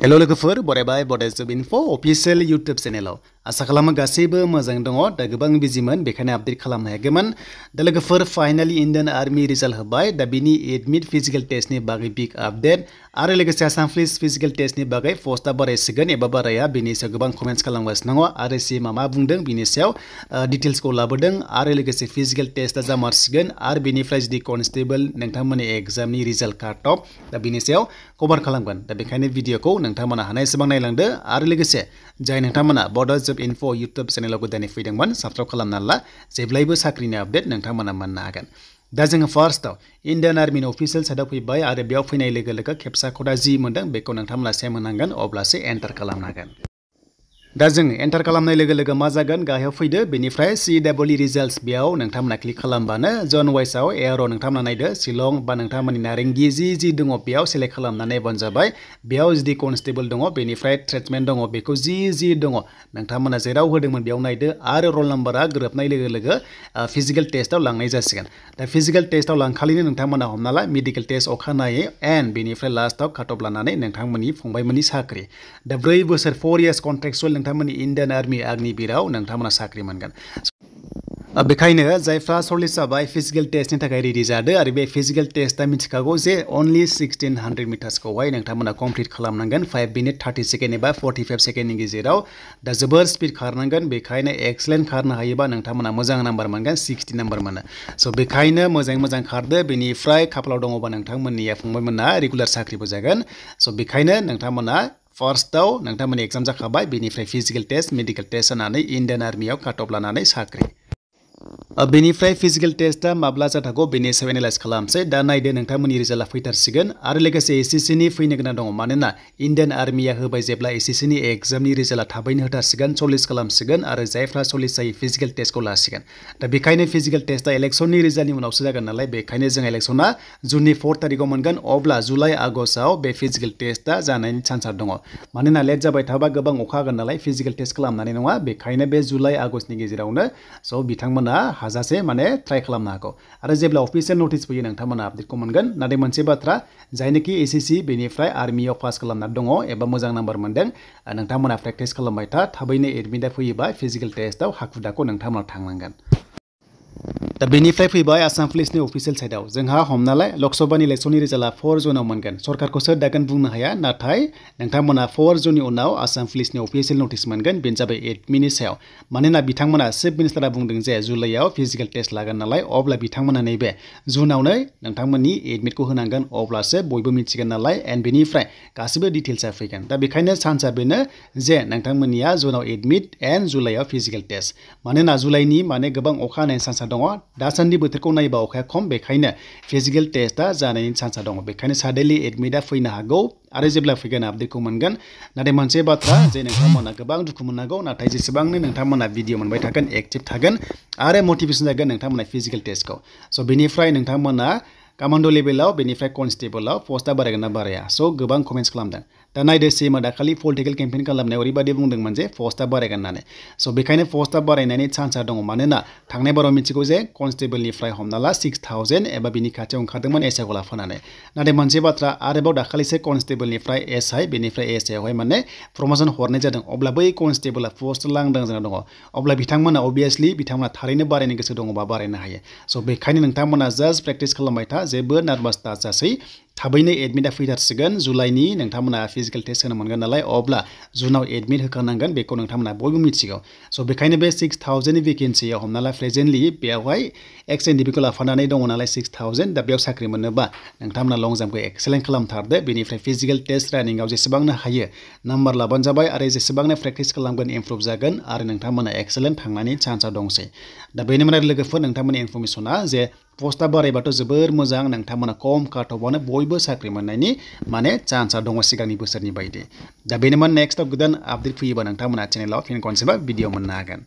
Hello लोगोफोर बरायबाय बडो जब इनफो अफिशियेल यूट्यूब चेनेलाव आशा खालामो गासैबो मोजां दङ दा गोबां बिजिमोन बेखायनो आपडेट खालामनो हायाखैमोन दा लोगोफोर फाइनाली इन्डियान आर्मी रिजाल्ट होबाय दा बिनि एडमिट फिजिकल टेस्टनि बागै बिग आपडेट आरो लोगोसे आसाम पुलिस फिजिकल टेस्टनि बागै पस्टआ बारायसिगोन एबा बाराया बिनि सायाव गोबां कमेन्ट्स खालामगासिनो दङ आरो सिमा मा बुंदों बिनि सायाव डिटेल्सखौ लाबोदों आरो लोगोसे फिजिकल टेस्टआ जामारसिगोन आरो बिनिफ्राय जुदि कनस्टेबल नोंथांमोननि एग्जामनि रिजाल्ट काट अफ दा बिनि सायाव कभार खालामगोन दा बेखायनो भिडिअखौ नोंथांमोना हानायसेबां नायलांदो आरो लोगोसे जाय नोंथांमोना बडो जब इनफो यूट्यूब चेनेलाव गोदानै फैदोंमोन साबस्क्राइब खालामना ला जेब्लायबो साख्रिनि आपडेट नोंथांमोना मोननो हागोन दा जोङो फार्स्टआव इन्डियान आर्मिनि अफिशियेल साइटआव फैबाय आरो बेयाव फैनाय लोगो लोगो खेबसा खदा जि मोनदों बेखौ नोंथांमोना सेम होनांगोन अब्लासो एन्टार खालामनो हागोन दा जों एन्टार खालामनाय लोगो लोगो मा जागोन गाहायाव फैदो बेनिफ्राय CEE रिजाल्ट्स बेयाव नोंथांमोना क्लिक खालामबानो जन वाइसआव एआर नोंथांमोना नायदो शिलं बा नोंथांमोननि नारेंगि जि दङ बेयाव सेलेक्ट खालामनानै नायबानो जाबाय बेयाव जुदि कनस्टेबल दङ बेनिफ्राय ट्रिटमेन्ट दङ बेखौ जि दङ नोंथांमोना जेराव होदोंमोन बेयाव नायदो आरो रोल नाम्बारा गोरोबनाय लोगो लोगो फिजिकल टेस्टआव लांनाय जासिगोन दा फिजिकल टेस्टआव लांखालिनो नोंथांमोना हमना ला मेडिकेल टेस्ट अखानायै एन्ड बेनिफ्राय लास्टआव काट अफ लानानै नोंथांमोननि फंबायमोननि साख्रि दा 4 बोसोर 4 इयार्स कन्ट्रेक्चुअल नोंथांमोननि इन्डियान आर्मी अग्निवीराव नोंथांमोना साख्रि मोनगोन बेखायनो जायफ्रा सर्टलिस्ट जाबाय फिजिकल टेस्टनि थाखाय रेडि जादो आरो बे फिजिकल टेस्टआ मिथिखागौ जे अनलि 1600 मिटार्सखौहाय नोंथांमोना कमप्लिट खालामनांगोन 5 मिनिट 30 सेकेन्ड एबा 45 सेकेन्डनि गेजेराव दा जोबोर स्पिड खारनांगोन बेखायनो एक्सेलेन्ट खारनो हायोबा नोंथांमोना मोजां नाम्बार मोनगोन 60 नाम्बार मोनो स' बेखायनो मोजां खारदो बेनिफ्राय खाफालाव दङबा नोंथांमोननिया फंबायमोना रेगुलार साख्रिबो जागोन स' बेखायनो नोंथांमोना फार्स्टआव नोंथांमोननि एग्जाम जाखाबाय बेनिफ्राय फिजिकल टेस्ट मेडिकेल टेस्ट होनानै इन्डियान आर्मियाव काट अफ लानानै साख्रि बेनिफ्राय फिजिकल टेस्टआ माब्ला जाथागौ बेनि सायाव एनालाइज खालामसै दा नायदो नोंथांमोननि रिजाल्टआ फैथारसिगोन आरो लोगोसे SSCनि फैनो गोनां दङ मानोना इन्डियान आर्मिया होबाय जेब्ला SSCनि एग्जामनि रिजाल्टआ थाबैनो होथारसिगोन सर्टलिस्ट खालामसिगोन आरो जायफ्रा सर्टलिस्ट जायो फिजिकल टेस्टखौ लासिगोन दा बेखायनो फिजिकल टेस्टआ इलेक्सननि रिजाल्टनि उनावसो जागोन नालाय बेखायनो जों इलेक्सना जुननि 4 तारिखआव मोनगोन अब्ला जुलाइ आगस्टआव बे फिजिकल टेस्टआ जानायनि चान्सआ दङ मानोना लेट जाबाय थाबा गोबां अखा हागोन नालाय फिजिकल टेस्ट खालामनानै नङा बेखायनो बे जुलाइ आगस्टनि गेजेरावनो स' बिथांमोना हाजासे माने ट्राइ खालामनो हागौ आरो जेब्ला अफिसियेल नटिस फैयो नोंथांमोना आपडेटखौ मोनगोन नाथाय मोनसे बाथ्रा जायनोखि SSC बेनिफ्राय आर्मियाव पास खालामना दङ एबा मोजां नाम्बार मोनदों नोंथांमोना प्रेक्टिस खालामबाय थाबैनो एडमिटआ फैयोबा फिजिकल टेस्टआव हाखु दाखु नोंथांमोना थांनांगोन दा बेनिफ्राय फैबाय आसाम पुलिसनि अफिशियेल साइटआव जोंहा हमनालाय लकसभानि इलेक्सननि रिजाल्टआ 4 जुनाव मोनगोन सरकारखौ सोर दागोन बुंनो हाया नाथाय नोंथांमोना 4 जुननि उनाव आसाम पुलिसनि अफिशियेल नटिस मोनगोन बेनो जाबाय एडमिटनि सायाव मानोना बिथांमोना चिफ मिनिस्टारा बुंदों जे जुलाइआव फिजिकल टेस्ट लागोन नालाय अब्ला बिथांमोना नैबे जुनावनो नोंथांमोननि एडमिटखौ होनांगोन अब्लासो बयबो मिथिगोन नालाय एन्ड बेनिफ्राय गासिबो डिटेल्सआ फैगोन दा बेखायनो चान्सआ बेनो जे नोंथांमोननिया जुनाव एडमिट एन्ड जुलाइआव फिजिकल टेस्ट मानोना जुलाइनि माने गोबां अखा हानायनि चान्सआ दङ दासान्दि बोथोरखौ नायोबा अखाया खम बेखायनो फिजिकल टेस्टआ जानायनि चान्सआ दङ बेखायनो साडेनलि एडमिटआ फैनो हागौ आरो जेब्ला फैगोन आपडेटखौ मोनगोन नाथाय मोनसे बाथ्रा जे नोंथांमोना गोबां दुखु मोननांगौ नाथाय जेसेबांनो नोंथांमोना भिडिअ मोनबाय थागोन एक्टिभ थागोन आरो मटिभेसन जागोन नोंथांमोना फिजिकल टेस्टखौ स' बेनिफ्राय नोंथांमोना कमान्ड' लेभेलाव बेनिफ्राय कनस्टेबलाव पस्टआ बारायगोन ना बाराया स' गोबां कमेन्ट्स खालामदों दा नायदो सिमा दाखालि पलिटिकेल केम्पेइन खालामनायाव ओरैबायदि बुंदोंमोन जे पस्टआ बारायगोन होननानै स' बेखायनो पस्टआ बारायनायनि चान्सआ दङ मानोना थांनाय बाराव मिथिगौ जे कनस्टेबलनिफ्राय हमना ला 6000 एबा बिनि खाथियाव ओंखारदोंमोन एसआइखौ लाफानानै नाथाय मोनसे बाथ्रा आरोबाव दाखालिसो कनस्टेबलनिफ्राय एसआइ बेनिफ्राय एसआइआवहाय माने प्रमोसन हरनाय जादों अब्ला बै कनस्टेबला पस्ट लांदां जाना दङ अब्ला बिथांमोना अबियासलि बिथांमोना थारैनो बारायनो गोसो दङबा बारायनो हायो स' बेखायनो नोंथांमोना जास्ट प्रेक्टिस खालामबाय था जेबो नार्भास दाजासै थाबैनो एडमिटआ फैथारसिगोन जुलाइनि नोंथांमोना फिजिकल टेस्ट होनो मोनगोन नालाय अब्ला जुनाव एडमिट होखानांगोन बेखौ नोंथांमोना बयबो मिथिगौ स' बेखायनो बे 6000नि भेकेन्सियाव हमना ला प्रेजेन्टलि बेयावहाय एक्स एनडिपिखौ लाफानानै दङ नालाय 6000 दा बेयाव साख्रि मोननोबा नोंथांमोना लं जाम्पखौ एक्सेलेन्ट खालामथारदो बेनिफ्राय फिजिकल टेस्ट रानिंआव जेसेबांनो हायो नाम्बार लाबानो जाबाय आरो जेसेबांनो प्रेक्टिस खालामगोन इमप्रुभ जागोन आरो नोंथांमोना एक्सेलेन्ट थांनायनि चान्सआ दंसै दा बेनिमोन आरो लोगोफोर नोंथांमोननि इनफरमेसना जे पस्टआ बारायबाथ' जोबोर मोजां नोंथांमोना खम काट अफआवनो बयबो साख्रि मोननायनि माने चान्सआ दङ सिगांनि बोसोरनि बायदि दा बेनिमोन नेक्स्टआव गोदान आपडेट फैयोबा नोंथांमोना चेनेलाव फिन खनसेबा भिडिअ मोननो हागोन।